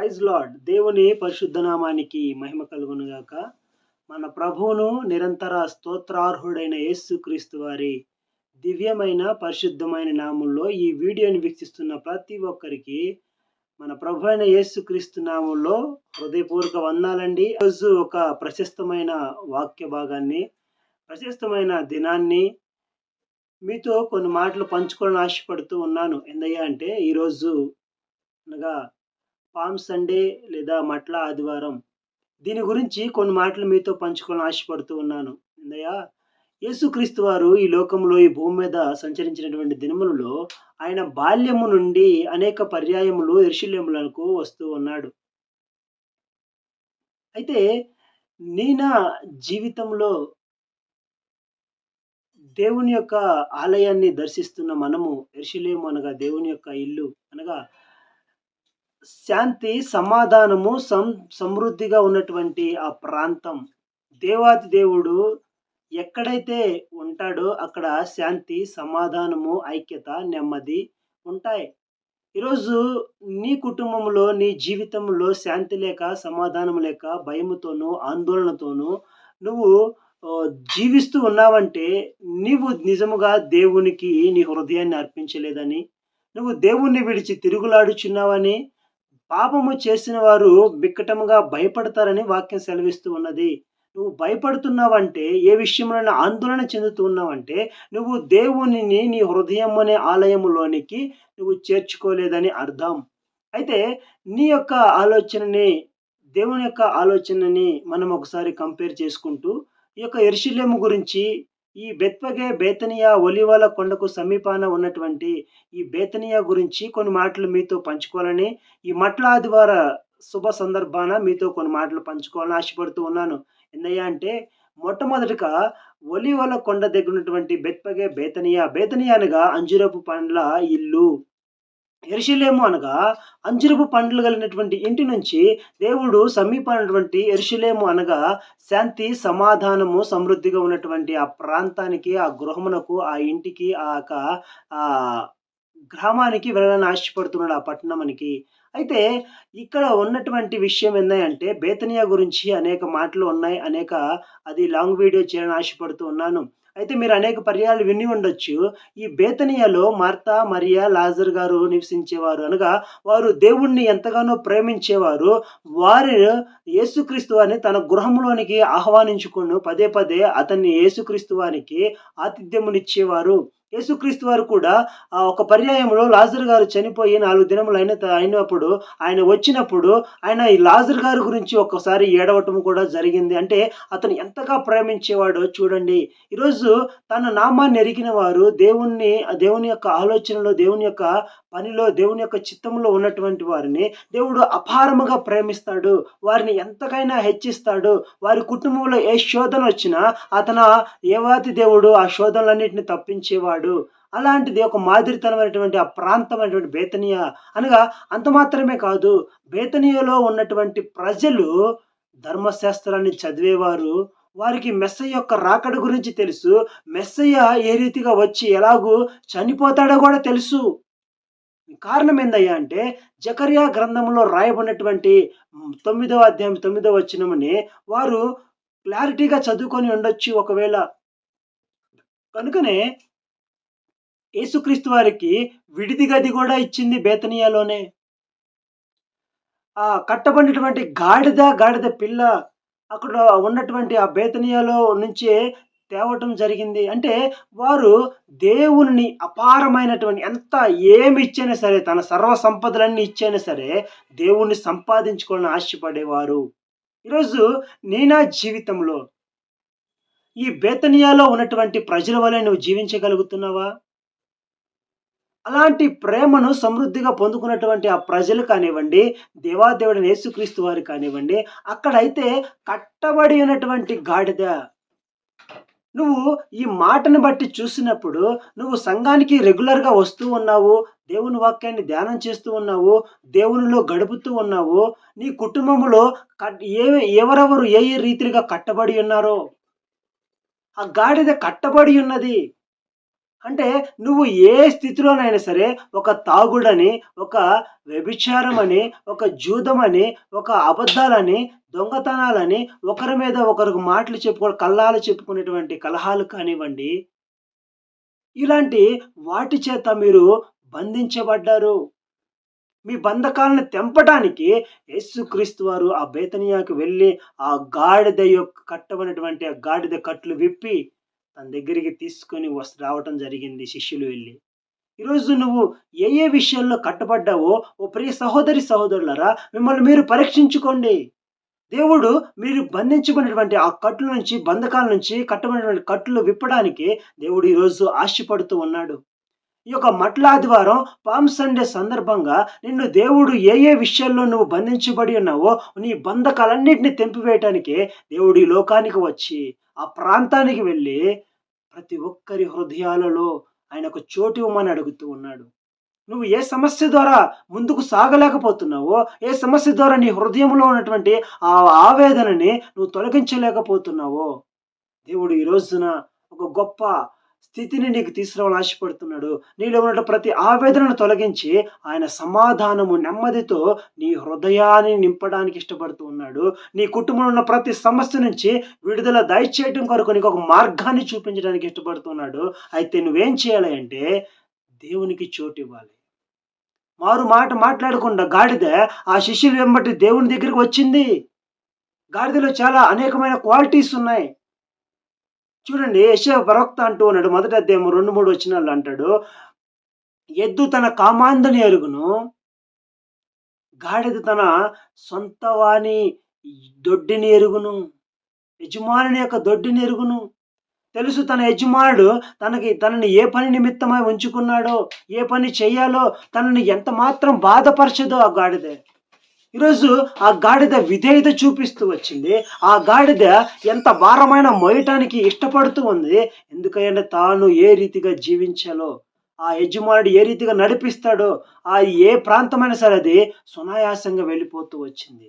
Praise lord. దేవుని పరిశుద్ధ నామానికి మహిమ కలుగును గాక. మన ప్రభువును నిరంతర స్తోత్రార్హుడైన యేసుక్రీస్తు వారి దివ్యమైన పరిశుద్ధమైన నామంలో ఈ వీడియోని వీక్షిస్తున్న ప్రతి ఒక్కరికి మన ప్రభువైన యేసుక్రీస్తు నామంలో హృదయపూర్వక వందనాలండి. ఈరోజు ఒక ప్రశస్తమైన వాక్య భాగాన్ని, ప్రశస్తమైన దినాన్ని మీతో కొన్ని మాటలు పంచుకోవాలని ఆశపడుతూ ఉన్నాను. ఏందయ్యా అంటే ఈరోజు అనగా పామ్ సండే లేదా మట్ల ఆదివారం. దీని గురించి కొన్ని మాటలు మీతో పంచుకోవాలని ఆశపడుతూ ఉన్నాను. ఏందయ్యా, యేసుక్రీస్తు వారు ఈ లోకంలో ఈ భూమి మీద సంచరించినటువంటి దినములలో ఆయన బాల్యము నుండి అనేక పర్యాయములు యెరూషలేములకు వస్తూ ఉన్నాడు. అయితే నా జీవితంలో దేవుని యొక్క ఆలయాన్ని దర్శిస్తున్న మనము, యెరూషలేము అనగా దేవుని యొక్క ఇల్లు అనగా శాంతి, సమాధానము, సమృద్ధిగా ఉన్నటువంటి ఆ ప్రాంతం. దేవాతి దేవుడు ఎక్కడైతే ఉంటాడో అక్కడ శాంతి, సమాధానము, ఐక్యత, నెమ్మది ఉంటాయి. ఈరోజు నీ కుటుంబంలో, నీ జీవితంలో శాంతి లేక, సమాధానం లేక, భయముతోనూ, ఆందోళనతోనూ నువ్వు జీవిస్తూ ఉన్నావంటే, నీవు నిజముగా దేవునికి నీ హృదయాన్ని అర్పించలేదని, నువ్వు దేవుణ్ణి విడిచి తిరుగులాడుచున్నావని, పాపము చేసిన వారు బిక్కటముగా భయపడతారని వాక్యం సెలవిస్తూ ఉన్నది. నువ్వు భయపడుతున్నావంటే, ఏ విషయంలోనైనా ఆందోళన చెందుతూ ఉన్నావంటే, నువ్వు దేవునిని నీ హృదయం అనే ఆలయములోనికి నువ్వు చేర్చుకోలేదని అర్థం. అయితే నీ యొక్క ఆలోచనని, దేవుని యొక్క ఆలోచనని మనం ఒకసారి కంపేర్ చేసుకుంటూ, ఈ యొక్క యెరూషలేము గురించి, ఈ బెత్పగే, బేతనియా, ఒలీవల కొండకు సమీపాన ఉన్నటువంటి ఈ బేతనియా గురించి కొన్ని మాటలు మీతో పంచుకోవాలని, ఈ మట్ల ఆదివార శుభ సందర్భాన మీతో కొన్ని మాటలు పంచుకోవాలని ఆశపడుతూ ఉన్నాను. ఏందయ్యా అంటే, మొట్టమొదటగా ఒలీవల కొండ దగ్గర ఉన్నటువంటి బెత్పగే, బేతనియా. బేతనియా అనగా అంజూరపు పండ్ల ఇల్లు. యెరూషలేము అనగా అంజూరపు పండ్లు కలిగినటువంటి ఇంటి నుంచి దేవుడు సమీపమైనటువంటి యెరూషలేము అనగా శాంతి, సమాధానము, సమృద్ధిగా ఉన్నటువంటి ఆ ప్రాంతానికి, ఆ గృహమునకు, ఆ ఇంటికి, ఆ యొక్క గ్రామానికి వెళ్ళాలని ఆశపడుతున్నాడు, ఆ పట్టణానికి. అయితే ఇక్కడ ఉన్నటువంటి విషయం ఏందంటే, బేతనియా గురించి అనేక మాటలు ఉన్నాయి. అది లాంగ్ వీడియో చేయాలని ఆశపడుతూ ఉన్నాను. అయితే మీరు అనేక పర్యాయాలు విని ఉండొచ్చు. ఈ బేతనియాలో మార్తా, మరియా, లాజరు గారు నివసించేవారు. అనగా వారు దేవుణ్ణి ఎంతగానో ప్రేమించేవారు. వారు యేసుక్రీస్తు వారిని తన గృహంలోనికి ఆహ్వానించుకొని పదే పదే అతన్ని యేసుక్రీస్తు వారికి ఆతిథ్యమునిచ్చేవారు. యేసుక్రీస్తు వారు కూడా ఒక పర్యాయంలో లాజరు గారు చనిపోయి 4 దినములు అయినప్పుడు ఆయన వచ్చినప్పుడు ఆయన ఈ లాజరు గారి గురించి ఒక్కసారి ఏడవటం కూడా జరిగింది. అంటే అతను ఎంతగా ప్రేమించేవాడో చూడండి. ఈరోజు తన నామాన్ని ఎరిగిన వారు దేవుని యొక్క ఆలోచనలో, దేవుని యొక్క పనిలో, దేవుని యొక్క చిత్తంలో ఉన్నటువంటి వారిని దేవుడు అపారముగా ప్రేమిస్తాడు. వారిని ఎంతకైనా హెచ్చిస్తాడు. వారి కుటుంబంలో ఏ శోధన వచ్చినా దేవాతి దేవుడు ఆ శోధనలన్నిటిని తప్పించేవాడు. అలాంటిది ఒక మాదిరితనమైనటువంటి ఆ ప్రాంతమైనటువంటి బేతనియా అనగా అంత మాత్రమే కాదు, బేతనియాలో ఉన్నటువంటి ప్రజలు ధర్మశాస్త్రాన్ని చదివేవారు. వారికి మెస్సయ్య యొక్క రాకడ గురించి తెలుసు. మెస్సయ్య ఏ రీతిగా వచ్చి ఎలాగూ చనిపోతాడో కూడా తెలుసు. కారణం ఏందయ్యా అంటే, జకర్యా గ్రంథంలో రాయబడినటువంటి 9వ అధ్యాయం 9వ వచనముని వారు క్లారిటీగా చదువుకొని ఉండొచ్చు ఒకవేళ. కనుకనే యేసుక్రీస్తు వారికి విడిది గది కూడా ఇచ్చింది బేతనియాలోనే. కట్టబడినటువంటి గాడిద పిల్ల అక్కడ ఉన్నటువంటి ఆ బేతనియాలో నుంచే తేవటం జరిగింది. అంటే వారు దేవునిని అపారమైనటువంటి ఏమి ఇచ్చైనా సరే, తన సర్వ సంపదలన్నీ ఇచ్చైనా సరే దేవుణ్ణి సంపాదించుకోవాలని ఆశపడేవారు. ఈరోజు నా జీవితంలో ఈ బేతనియాలో ఉన్నటువంటి ప్రజల వలె నువ్వు జీవించగలుగుతున్నావా? అలాంటి ప్రేమను సమృద్ధిగా పొందుకున్నటువంటి ఆ ప్రజలు కానివ్వండి, దేవాదేవుడైన యేసుక్రీస్తు వారు కానివ్వండి, అక్కడైతే కట్టబడి ఉన్నటువంటి గాడిద. నువ్వు ఈ మాటను బట్టి చూసినప్పుడు, నువ్వు సంఘానికి రెగ్యులర్‌గా వస్తూ ఉన్నావు, దేవుని వాక్యాన్ని ధ్యానం చేస్తూ ఉన్నావు, దేవునిలో గడుపుతూ ఉన్నావు. నీ కుటుంబములో ఎవరెవరు ఏ ఏ రీతిగా కట్టబడి ఉన్నారో, ఆ గాడిద కట్టబడి ఉన్నది. అంటే నువ్వు ఏ స్థితిలోనైనా సరే ఒక తాగుడని, ఒక వ్యభిచారమని, ఒక జూదమని, ఒక అబద్ధాలని, దొంగతనాలని, ఒకరి మీద ఒకరికి మాటలు కల్లాలు చెప్పుకునేటువంటి కలహాలు కానివ్వండి, ఇలాంటి వాటి చేత మీరు బంధించబడ్డారు. మీ బంధకాలను తెంపటానికి యేసుక్రీస్తు వారు ఆ బేతనియాకి వెళ్ళి, ఆ గాడిద యొక్క కట్టబడినటువంటి ఆ గాడిద కట్లు విప్పి తన దగ్గరికి తీసుకొని రావటం జరిగింది శిష్యులు వెళ్లి. ఈరోజు నువ్వు ఏ ఏ విషయాల్లో కట్టబడ్డావో ఓ ప్రియ సహోదరి సహోదరులారా మిమ్మల్ని మీరు పరీక్షించుకోండి. దేవుడు మీరు బంధించబడినటువంటి ఆ కట్ల నుంచి, బంధకాల నుంచి, కట్టబడినటువంటి కట్లు విప్పడానికి దేవుడు ఈరోజు ఆశపడుతూ ఉన్నాడు. ఈ యొక్క మట్ల ఆదివారం పామ్ సండే సందర్భంగా నిన్ను దేవుడు ఏ ఏ విషయాల్లో నువ్వు బంధించబడి ఉన్నావో నీ బంధకాలన్నిటిని తెంపివేయటానికి దేవుడు ఈ లోకానికి వచ్చి ఆ ప్రాంతానికి వెళ్ళి ప్రతి ఒక్కరి హృదయాలలో ఆయన ఒక చోటు ఇవ్వమని అడుగుతూ ఉన్నాడు. నువ్వు ఏ సమస్య ద్వారా ముందుకు సాగలేకపోతున్నావో, ఏ సమస్య ద్వారా నీ హృదయంలో ఉన్నటువంటి ఆ ఆవేదనని నువ్వు తొలగించలేకపోతున్నావో, దేవుడు ఈ రోజున ఒక గొప్ప స్థితిని నీకు తీసుకురావాలని ఆశపడుతున్నాడు. నీలో ఉన్న ప్రతి ఆవేదనను తొలగించి, ఆయన సమాధానము, నెమ్మదితో నీ హృదయాన్ని నింపడానికి ఇష్టపడుతూ ఉన్నాడు. నీ కుటుంబంలో ఉన్న ప్రతి సమస్య నుంచి విడుదల దయచేయటం కొరకు నీకొక మార్గాన్ని చూపించడానికి ఇష్టపడుతున్నాడు. అయితే నువ్వేం చేయాలి అంటే, దేవునికి చోటివ్వాలి. మారు మాట మాట్లాడకుండా గాడిద ఆ శిష్యుల వెంబటి దేవుని దగ్గరికి వచ్చింది. గాడిదలో చాలా అనేకమైన క్వాలిటీస్ ఉన్నాయి. చూడండి యెషయా ప్రవక్త అంటూ ఉన్నాడు. మొదటి అధ్యాయం 2, 3 వచనాల్లో అంటాడు. ఎద్దు తన కామాంధుని ఎరుగును. గాడిద తన సొంత వాని దొడ్డిని ఎరుగును. యజమానుని యొక్క దొడ్డిని ఎరుగును. తెలుసు తన యజమానుడు తనని ఏ పని నిమిత్తమై ఉంచుకున్నాడో, ఏ పని చెయ్యాలో, తనని ఎంత మాత్రం బాధపరచదో ఆ గాడిద. ఈరోజు ఆ గాడిద విధేయత చూపిస్తూ వచ్చింది. ఆ గాడిద ఎంత భారమైన మోయటానికి ఇష్టపడుతూ ఉంది. ఎందుకంటే తాను ఏ రీతిగా జీవించాలో, ఆ యజమానుడు ఏ రీతిగా నడిపిస్తాడో, ఆ ఏ ప్రాంతమైనా సరే అది సునాయాసంగా వెళ్ళిపోతూ వచ్చింది.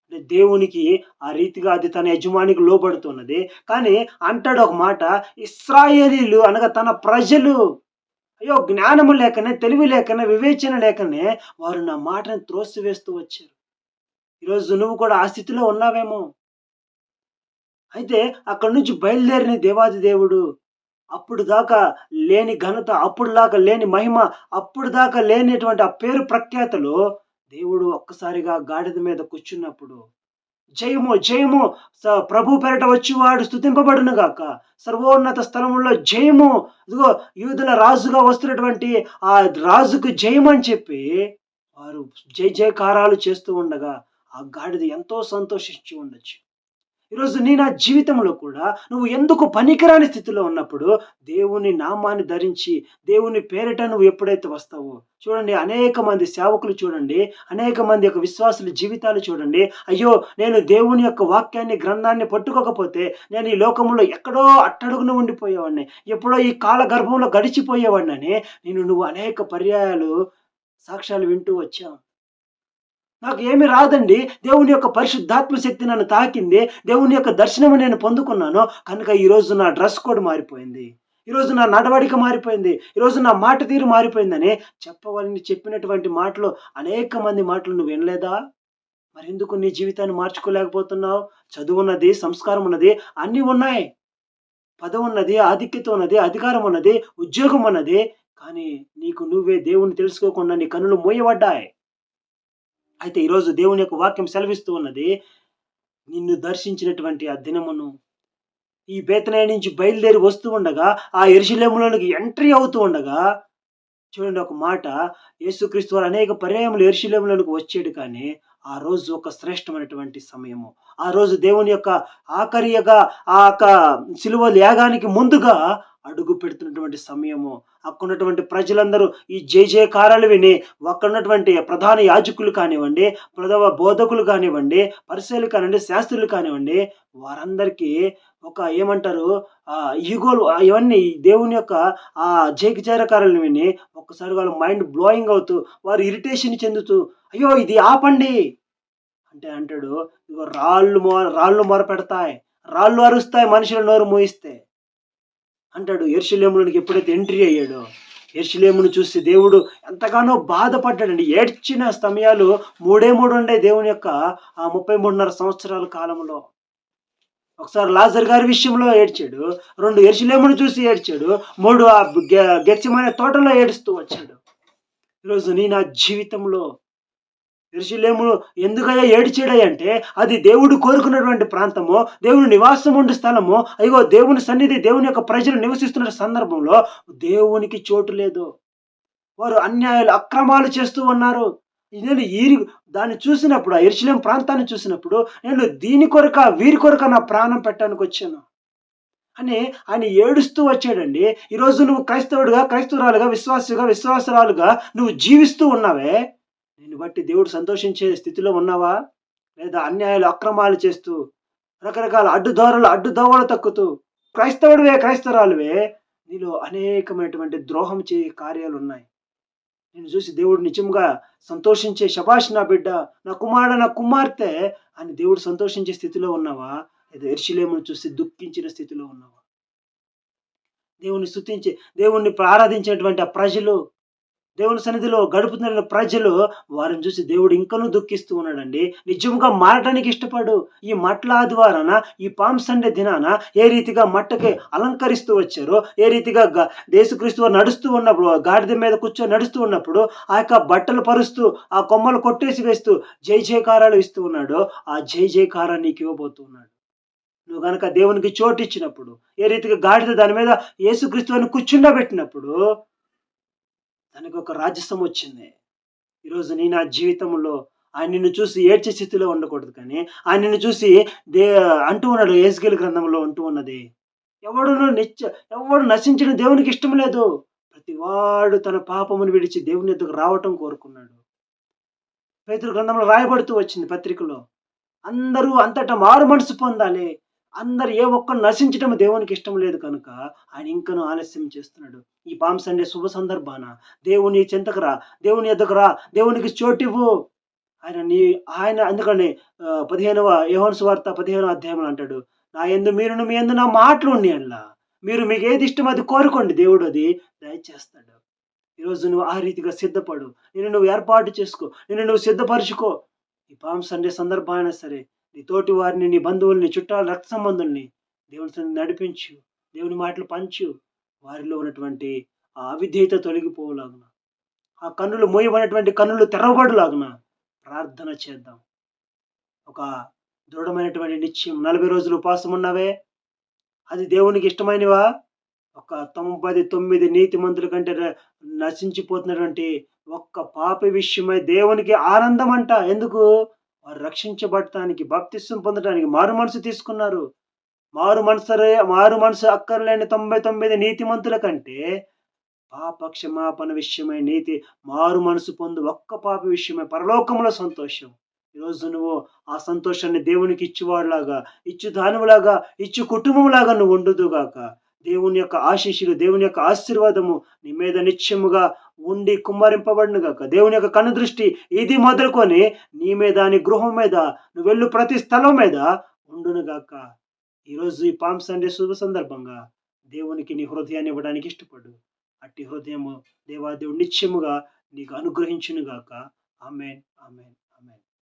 అంటే దేవునికి ఆ రీతిగా అది తన యజమానికి లోబడుతున్నది. కానీ అంటాడు ఒక మాట, ఇశ్రాయేలీయులు అనగా తన ప్రజలు అయ్యో! జ్ఞానము లేకనే, తెలివి లేకనే, వివేచన లేకనే వారు నా మాటను త్రోసివేస్తూ వచ్చారు. ఈరోజు నువ్వు కూడా ఆ స్థితిలో ఉన్నావేమో! అయితే అక్కడి నుంచి బయలుదేరిన దేవాది దేవుడు అప్పుడు దాకా లేని ఘనత, అప్పుడులాగా లేని మహిమ, అప్పుడు దాకా లేనటువంటి ఆ పేరు ప్రఖ్యాతలు దేవుడు ఒక్కసారిగా గాడిద మీద కూర్చున్నప్పుడు జయము జయము ప్రభు పేరట వచ్చువాడు స్తుతింపబడును గాక. సర్వోన్నత స్థలములో జయము. ఇదిగో యూదుల రాజుగా వస్తున్నటువంటి ఆ రాజుకు జయమని చెప్పి వారు జయ జయకారాలు చేస్తూ ఉండగా ఆ గాడిద ఎంతో సంతోషించి ఉండొచ్చు. ఈరోజు నా జీవితంలో కూడా నువ్వు ఎందుకు పనికిరాని స్థితిలో ఉన్నప్పుడు దేవుని నామాన్ని ధరించి దేవుని పేరిట నువ్వు ఎప్పుడైతే వస్తావో చూడండి, అనేక మంది సేవకులు చూడండి, అనేక మంది యొక్క విశ్వాసుల జీవితాలు చూడండి. అయ్యో, నేను దేవుని యొక్క వాక్యాన్ని, గ్రంథాన్ని పట్టుకోకపోతే నేను ఈ లోకంలో ఎక్కడో అట్టడుగున ఉండిపోయేవాడిని, ఎప్పుడో ఈ కాల గర్భంలో గడిచిపోయేవాడిని అని నువ్వు అనేక పర్యాయాలు సాక్ష్యాలు వింటూ వచ్చావు. నాకు ఏమి రాదండి. దేవుని యొక్క పరిశుద్ధాత్మ శక్తి నన్ను తాకింది. దేవుని యొక్క దర్శనము నేను పొందుకున్నాను. కనుక ఈరోజు నా డ్రెస్ కోడ్ మారిపోయింది. ఈరోజు నా నడవడిక మారిపోయింది. ఈరోజు నా మాట తీరు మారిపోయిందని చెప్పవాలని చెప్పినటువంటి మాటలు, అనేక మంది మాటలు నువ్వు వినలేదా? మరెందుకు నీ జీవితాన్ని మార్చుకోలేకపోతున్నావు? చదువున్నది, సంస్కారం ఉన్నది, అన్నీ ఉన్నాయి. పదవున్నది, ఆధిక్యత ఉన్నది, అధికారం ఉన్నది, ఉద్యోగం ఉన్నది. కానీ నీకు నువ్వే దేవుణ్ణి తెలుసుకోకుండా నీ కన్నులు మూయబడ్డాయి. అయితే ఈరోజు దేవుని యొక్క వాక్యం సెలవిస్తూ ఉన్నది. నిన్ను దర్శించినటువంటి ఆ దినమును ఈ బేతనియ నుంచి బయలుదేరి వస్తూ ఉండగా, ఆ యెరూషలేములోనికి ఎంట్రీ అవుతూ ఉండగా చూడండి ఒక మాట, యేసుక్రీస్తు వారు అనేక పర్యాయములు యెరూషలేములోనికి వచ్చాడు కానీ, ఆ రోజు ఒక శ్రేష్టమైనటువంటి సమయము. ఆ రోజు దేవుని యొక్క ఆఖరిగా ఆ యొక్క సిలువ యాగానికి ముందుగా అడుగు పెడుతున్నటువంటి సమయము. అక్కడున్నటువంటి ప్రజలందరూ ఈ జయ జయకారాలు విని, అక్కడున్నటువంటి ప్రధాన యాజకులు కానివ్వండి, ప్రథమ బోధకులు కానివ్వండి, పరిసయ్యులు కానివ్వండి, శాస్త్రులు కానివ్వండి, వారందరికీ ఒక ఏమంటారు ఈగోలు ఇవన్నీ దేవుని యొక్క జయజయకారాలను విని ఒక్కసారి వాళ్ళ మైండ్ బ్లోయింగ్ అవుతూ, వారు ఇరిటేషన్ చెందుతూ, అయ్యో ఇది ఆపండి అంటే అంటాడు, ఇగో రాళ్ళు మొరపెడతాయి, రాళ్ళు అరుస్తాయి మనుషుల నోరు మూయిస్తే. అంటాడు. యెరూషలేములోనికి ఎప్పుడైతే ఎంట్రీ అయ్యాడో, యెరూషలేమును చూసి దేవుడు ఎంతగానో బాధపడ్డాడండి. ఏడ్చిన సమయాలు మూడే 3 ఉండాయి దేవుని యొక్క ఆ 33.5 సంవత్సరాల కాలంలో. ఒకసారి లాజర్ గారి విషయంలో ఏడ్చాడు. 2 యెరూషలేమును చూసి ఏడ్చాడు. 3 ఆ గెత్సేమనే తోటలో ఏడుస్తూ వచ్చాడు. ఈరోజు నా జీవితంలో యెరూషలేములో ఎందుకయ్యా ఏడ్చాడయ్యంటే, అది దేవుడు కోరుకున్నటువంటి ప్రాంతము, దేవుని నివాసం ఉండే స్థలము. అయ్యో! దేవుని సన్నిధి, దేవుని యొక్క ప్రజలు నివసిస్తున్న సందర్భంలో దేవునికి చోటు లేదు. వారు అన్యాయాలు, అక్రమాలు చేస్తూ ఉన్నారు. నేను దాన్ని చూసినప్పుడు, ఆ యెరూషలేము ప్రాంతాన్ని చూసినప్పుడు, నేను దీని కొరకా, వీరి కొరకా నా ప్రాణం పెట్టడానికొచ్చాను అని ఆయన ఏడుస్తూ వచ్చాడండి. ఈరోజు నువ్వు క్రైస్తవుడిగా, క్రైస్తవురాలుగా, విశ్వాసిగా, విశ్వాసురాలుగా నువ్వు జీవిస్తూ ఉన్నావే, నిన్ను బట్టి దేవుడు సంతోషించే స్థితిలో ఉన్నావా? లేదా అన్యాయాలు, అక్రమాలు చేస్తూ, రకరకాల అడ్డుదోవలు తొక్కుతూ, క్రైస్తవుడివే, క్రైస్తవురాలివే, నీలో అనేకమైనటువంటి ద్రోహం కార్యాలున్నాయి. నిన్ను చూసి దేవుడు నిజంగా సంతోషించే శభాష్ నా బిడ్డ, నా కుమారుడు, నా కుమార్తె అని దేవుడు సంతోషించే స్థితిలో ఉన్నావా? లేదా యెరూషలేమును చూసి దుఃఖించిన స్థితిలో ఉన్నావా? దేవుణ్ణి స్తుతించి, దేవుణ్ణి ఆరాధించేటువంటి ఆ ప్రజలు, దేవుని సన్నిధిలో గడుపుతున్న ప్రజలు, వారిని చూసి దేవుడు ఇంకనూ దుఃఖిస్తూ ఉన్నాడండి. నిజంగా మారటానికి ఇష్టపడు. ఈ మట్ల ఆదివారాన, ఈ పామ్ సండే దినాన ఏ రీతిగా మట్టకి అలంకరిస్తూ వచ్చారో, ఏ రీతిగా యేసుక్రీస్తు వారు నడుస్తూ ఉన్నప్పుడు, గాడిద మీద కూర్చొని నడుస్తూ ఉన్నప్పుడు, ఆ యొక్క బట్టలు పరుస్తూ, ఆ కొమ్మలు కొట్టేసి వేస్తూ, జై జయకారాలు ఇస్తూ ఉన్నాడో, ఆ జై జయకారాన్ని నీకు ఇవ్వబోతూ ఉన్నాడు. నువ్వు గనక దేవునికి చోటిచ్చినప్పుడు, ఏ రీతిగా గాడిద దాని మీద యేసుక్రీస్తు వారిని కూర్చుండబెట్టినప్పుడు, దానికొక రాజసం వచ్చింది. ఈరోజు నా జీవితంలో ఆయన నిన్ను చూసి ఏడ్చే స్థితిలో ఉండకూడదు కానీ, ఆయన నిన్ను చూసి దే అంటూ ఉన్నాడు, యెహెజ్కేలు గ్రంథంలో అంటూ ఉన్నది. ఎవడును ఎవడు నశించడం దేవునికి ఇష్టం లేదు. ప్రతివాడు తన పాపమును విడిచి దేవుని యొద్దకు రావటం కోరుకున్నాడు. పేతురు గ్రంథంలో రాయబడుతూ వచ్చింది పత్రికలో. అందరూ అంతటా మారు మనసు పొందాలి. అందరు ఏ ఒక్కరు నశించటం దేవునికి ఇష్టం లేదు కనుక, ఆయన ఇంకనూ ఆలస్యం చేస్తున్నాడు. ఈ పామ్ సండే శుభ సందర్భాన దేవుని చెంతకు రా, దేవుని యొద్దకు రా, దేవునికి చోటివ్వు. ఆయన అందుకని 15వ యోహాను సువార్త 15వ అధ్యాయంలో అంటాడు, నా యందు మీరును, మీ యందు నా మాటలు ఉన్నయెడల, మీరు మీకు ఏది ఇష్టమో అది కోరుకోండి, దేవుడు అది దయచేస్తాడు. ఈరోజు నువ్వు ఆ రీతిగా సిద్ధపడు. నిన్ను నువ్వు ఏర్పాటు చేసుకో. నిన్ను నువ్వు సిద్ధపరచుకో. ఈ పామ్ సండే సందర్భమైనా సరే, నీ తోటి వారిని, నీ బంధువుల్ని, చుట్టాలు, రక్త సంబంధుల్ని దేవుని సన్నిధికి నడిపించు. దేవుని మాటలు పంచు. వారిలో ఉన్నటువంటి ఆ అవిధేయత తొలగిపోవులాగున, ఆ కన్నులు మూయబడినటువంటి కన్నులు తెరవబడులాగున ప్రార్థన చేద్దాం. ఒక దృఢమైనటువంటి నిశ్చయం. 40 రోజులు ఉపవాసం ఉన్నావే, అది దేవునికి ఇష్టమైనవా? ఒక 99 నీతిమంతుల కంటే నశించిపోతున్నటువంటి ఒక్క పాపి విషయమై దేవునికి ఆనందమంట. ఎందుకు? వారు రక్షించబడటానికి, బాప్తిస్మం పొందటానికి, మారు మనసు తీసుకున్నారు. మారు మనసు అక్కర్లేని 99 నీతిమంతుల కంటే పాప క్షమాపణ విషయమై, మారు మనసు పొందు ఒక్క పాపి విషయమై పరలోకంలో సంతోషం. ఈరోజు నువ్వు ఆ సంతోషాన్ని దేవునికి ఇచ్చేవాడిలాగా, దానిలాగా, కుటుంబంలాగా నువ్వు ఉండుదుగాక. దేవుని యొక్క ఆశీస్సులు, దేవుని యొక్క ఆశీర్వాదము నీ మీద నిత్యముగా ఉండి కుమ్మరింపబడునుగాక. దేవుని యొక్క కనుదృష్టి ఇది మొదలుకొని నీ మీద, నీ గృహం మీద, నువ్వు వెళ్ళు ప్రతి స్థలం మీద ఉండునుగాక. ఈరోజు ఈ పామ్ సండే శుభ సందర్భంగా దేవునికి నీ హృదయాన్ని ఇవ్వడానికి ఇష్టపడు. అట్టి హృదయము దేవాదేవుడు నిత్యముగా నీకు అనుగ్రహించునుగాక. ఆమేన్. ఆమేన్.